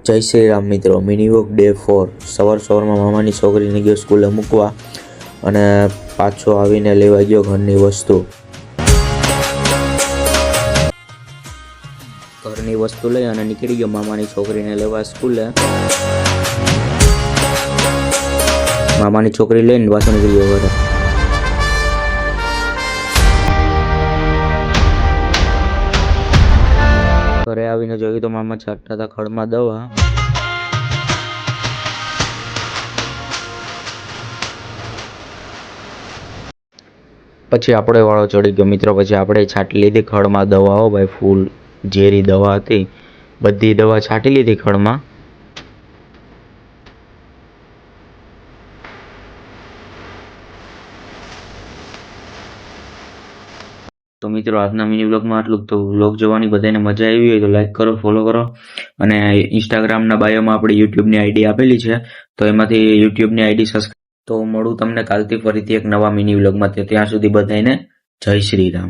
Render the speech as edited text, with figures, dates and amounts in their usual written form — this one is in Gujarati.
જય શ્રી રામ મિત્રો. Mini walk day 4. સવારમાં મામાની છોકરીને ગયો સ્કૂલે મૂકવા અને પાછો આવીને લેવા ગયો ઘરની વસ્તુ. ઘરની વસ્તુ લઈ અને નીકળી ગયો મામાની છોકરીને લેવા સ્કૂલે. મામાની છોકરી લઈને પાછો નીકળી ગયો ઘરે. ઘરે આવીને જોયું તો મામા છાંટતા હતા ખડમાં દવા. પછી આપણે વાળો ચડી ગયો મિત્રો. પછી આપણે છાંટી લીધી ખડમાં દવાઓ. ભાઈ ફૂલ ઝેરી દવા હતી, બધી દવા છાંટી લીધી ખડમાં. તો મિત્રો આજના મિની વ્લોગમાં આટલું. તો વ્લોગ જોવાની બધાને મજા આવી હોય તો લાઈક કરો, ફોલો કરો અને ઇન્સ્ટાગ્રામના બાયોમાં આપણી યુટ્યુબની આઈડી આપેલી છે તો એમાંથી યુટ્યુબની આઈડી સબસ્ક્રાઈબ. તો મળું તમને કાલથી ફરીથી એક નવા મિની વ્લોગમાં. ત્યાં સુધી બધાને જય શ્રી રામ.